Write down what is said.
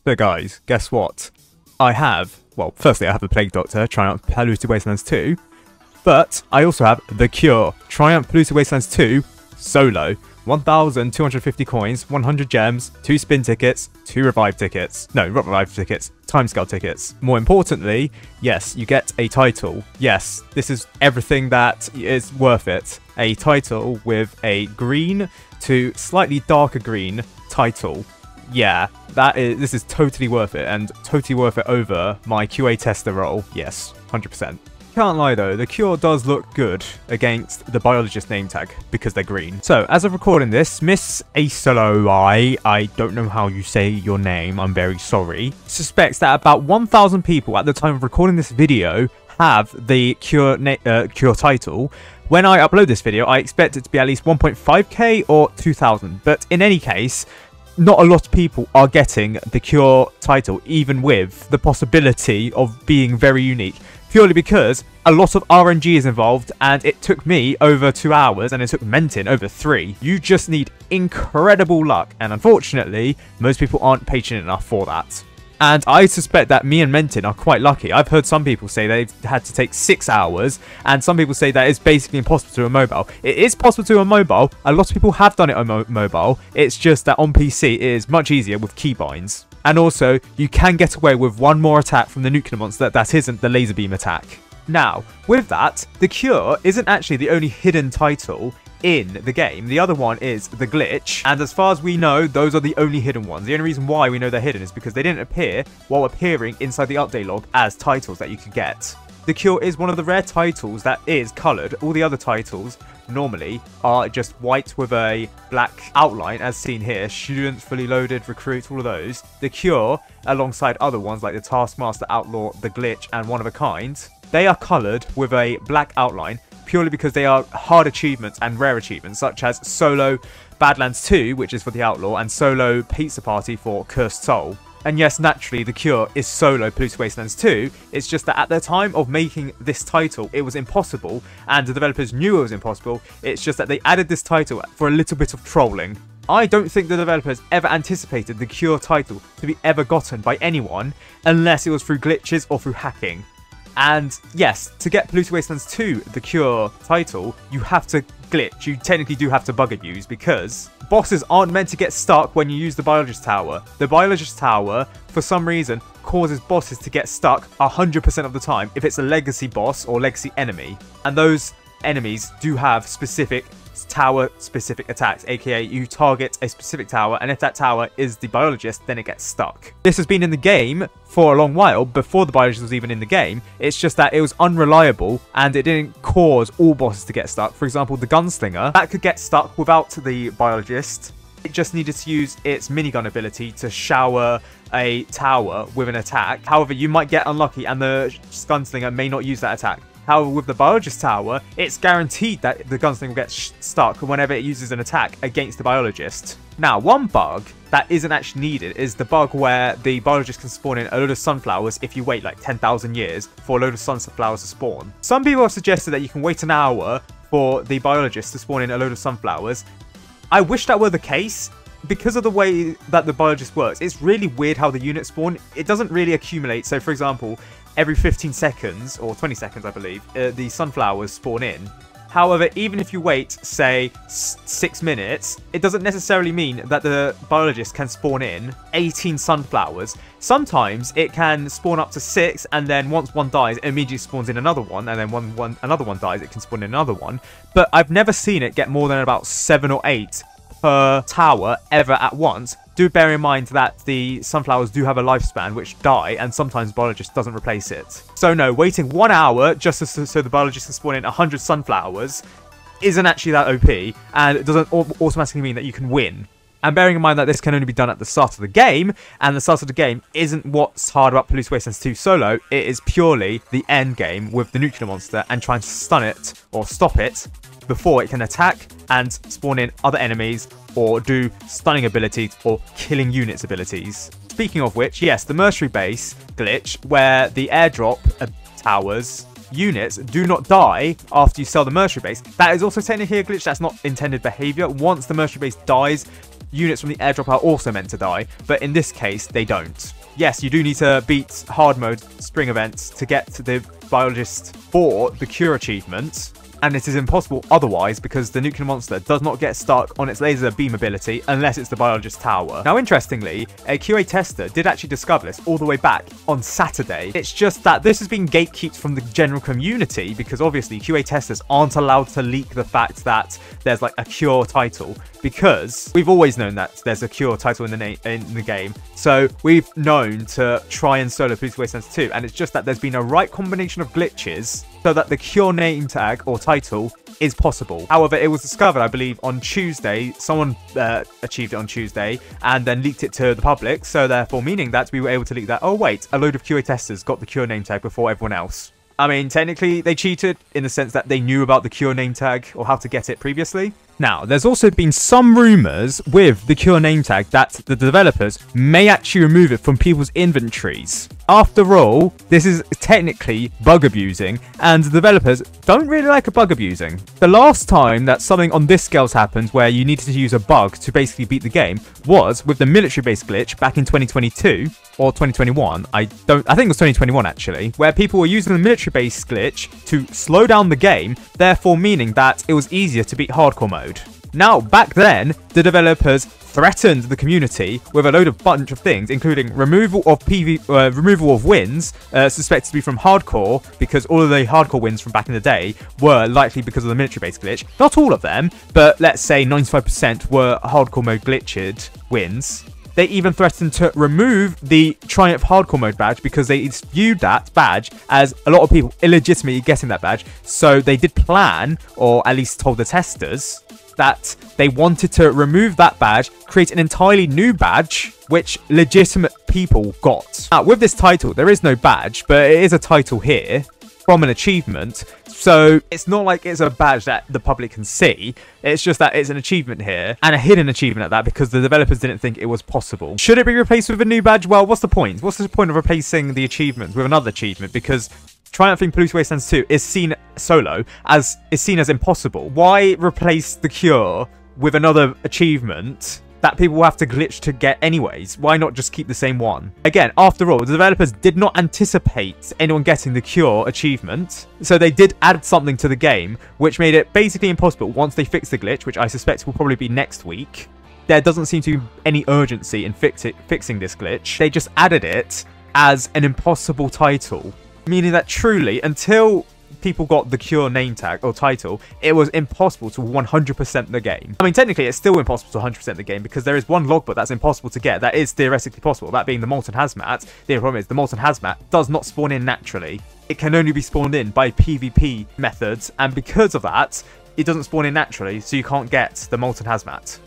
But guys, guess what? I have, well, firstly I have the Plague Doctor, Triumph Polluted Wastelands 2, but I also have The Cure, Triumph Polluted Wastelands 2, Solo. 1,250 coins, 100 gems, 2 spin tickets, 2 revive tickets. No, not revive tickets, timescale tickets. More importantly, yes, you get a title. Yes, this is everything that is worth it. A title with a green to slightly darker green title. Yeah, this is totally worth it, and totally worth it over my QA tester role. Yes, 100%. Can't lie though, the Cure does look good against the biologist name tag because they're green. So as of recording this, Miss Asoloi, I don't know how you say your name, I'm very sorry, suspects that about 1,000 people at the time of recording this video have the Cure title. When I upload this video, I expect it to be at least 1.5k or 2,000, but in any case, not a lot of people are getting the Cure title, even with the possibility of being very unique. Purely because a lot of RNG is involved, and it took me over 2 hours and it took Mentin over 3. You just need incredible luck, and unfortunately, most people aren't patient enough for that. And I suspect that me and Mentin are quite lucky. I've heard some people say they've had to take 6 hours, and some people say that it's basically impossible to do on mobile. It is possible to do on mobile. A lot of people have done it on mobile. It's just that on PC it is much easier with keybinds. And also, you can get away with one more attack from the nuclear monster that isn't the laser beam attack. Now, with that, the Cure isn't actually the only hidden title in the game. The other one is the Glitch, and as far as we know, those are the only hidden ones. The only reason why we know they're hidden is because they didn't appear while appearing inside the update log as titles that you could get. The Cure is one of the rare titles that is coloured. All the other titles normally are just white with a black outline, as seen here. Students, Fully Loaded, Recruit, all of those. The Cure, alongside other ones like the Taskmaster, Outlaw, the Glitch, and One of a Kind, they are coloured with a black outline purely because they are hard achievements and rare achievements, such as Solo Badlands 2, which is for the Outlaw, and Solo Pizza Party for Cursed Soul. And yes, naturally, the Cure is Solo Polluted Wastelands 2. It's just that at the time of making this title, it was impossible, and the developers knew it was impossible. It's just that they added this title for a little bit of trolling. I don't think the developers ever anticipated the Cure title to be ever gotten by anyone, unless it was through glitches or through hacking. And yes, to get Polluted Wastelands 2, the Cure title, you have to glitch. You technically do have to bug abuse, because bosses aren't meant to get stuck when you use the Biologist Tower. The Biologist Tower, for some reason, causes bosses to get stuck 100% of the time if it's a legacy boss or legacy enemy. And those enemies do have specific tower-specific attacks, aka you target a specific tower, and if that tower is the biologist, then it gets stuck. This has been in the game for a long while, before the biologist was even in the game. It's just that it was unreliable, and it didn't cause all bosses to get stuck. For example, the Gunslinger, that could get stuck without the biologist. It just needed to use its minigun ability to shower a tower with an attack. However, you might get unlucky, and the Gunslinger may not use that attack. However, with the Biologist Tower, it's guaranteed that the Gunslinger will get stuck whenever it uses an attack against the Biologist. Now, one bug that isn't actually needed is the bug where the Biologist can spawn in a load of sunflowers if you wait like 10,000 years for a load of sunflowers to spawn. Some people have suggested that you can wait an hour for the Biologist to spawn in a load of sunflowers. I wish that were the case. Because of the way that the Biologist works, it's really weird how the units spawn. It doesn't really accumulate. So, for example, every 15 seconds, or 20 seconds, I believe, the sunflowers spawn in. However, even if you wait, say, 6 minutes, it doesn't necessarily mean that the Biologist can spawn in 18 sunflowers. Sometimes it can spawn up to 6, and then once one dies, it immediately spawns in another one, and then when another one dies, it can spawn in another one. But I've never seen it get more than about 7 or 8 per tower ever at once. Do bear in mind that the sunflowers do have a lifespan which die, and sometimes Biologist doesn't replace it. So no, waiting 1 hour just so the Biologist can spawn in 100 sunflowers isn't actually that OP, and it doesn't automatically mean that you can win. And bearing in mind that this can only be done at the start of the game, and the start of the game isn't what's hard about Polluted Wastelands 2 Solo, it is purely the end game with the nuclear monster and trying to stun it or stop it before it can attack and spawn in other enemies or do stunning abilities or killing units abilities. Speaking of which, yes, the Mercenary Base glitch, where the airdrop towers units do not die after you sell the Mercenary Base, that is also technically a glitch. That's not intended behavior. Once the Mercenary Base dies, units from the airdrop are also meant to die, but in this case, they don't. yes, you do need to beat hard mode spring events to get to the biologist for the cure achievement. And it is impossible otherwise because the nuclear monster does not get stuck on its laser beam ability unless it's the biologist tower. Now, interestingly, a QA tester did actually discover this all the way back on Saturday. It's just that this has been gatekept from the general community because obviously QA testers aren't allowed to leak the fact that there's like a cure title, because we've always known that there's a cure title in the game. So we've known to try and solo Polluted Wastelands 2, and it's just that there's been a right combination of glitches so that the cure name tag or title is possible. However, it was discovered, I believe, on Tuesday. Someone achieved it on Tuesday and then leaked it to the public. So therefore, meaning that we were able to leak that, oh wait, a load of QA testers got the cure name tag before everyone else. I mean, technically, they cheated in the sense that they knew about the cure name tag or how to get it previously. Now, there's also been some rumors with the cure name tag that the developers may actually remove it from people's inventories. After all, this is technically bug abusing, and the developers don't really like a bug abusing. The last time that something on this scale happened where you needed to use a bug to basically beat the game was with the military-based glitch back in 2022 or 2021. I think it was 2021 actually, where people were using the military-based glitch to slow down the game, therefore meaning that it was easier to beat hardcore mode. Now, back then, the developers threatened the community with a bunch of things, including removal of wins suspected to be from hardcore, because all of the hardcore wins from back in the day were likely because of the military-based glitch. Not all of them, but let's say 95% were hardcore mode glitched wins. They even threatened to remove the Triumph Hardcore Mode badge because they viewed that badge as a lot of people illegitimately getting that badge. So they did plan, or at least told the testers, that they wanted to remove that badge, create an entirely new badge, which legitimate people got. Now, with this title, there is no badge, but it is a title here from an achievement. So it's not like it's a badge that the public can see. It's just that it's an achievement here, and a hidden achievement at that, because the developers didn't think it was possible. Should it be replaced with a new badge? Well, what's the point? What's the point of replacing the achievement with another achievement? Because Triumphing Polluted Wastelands 2 is seen solo as impossible. Why replace the cure with another achievement that people will have to glitch to get anyways? Why not just keep the same one? Again, after all, the developers did not anticipate anyone getting the cure achievement, so they did add something to the game, which made it basically impossible once they fixed the glitch, which I suspect will probably be next week. There doesn't seem to be any urgency in fixing this glitch. They just added it as an impossible title, meaning that truly, until people got the cure name tag or title, it was impossible to 100% the game. I mean, technically, it's still impossible to 100% the game because there is one logbook that's impossible to get that is theoretically possible, that being the Molten Hazmat. The problem is the Molten Hazmat does not spawn in naturally. It can only be spawned in by PvP methods, and because of that, it doesn't spawn in naturally, so you can't get the Molten Hazmat.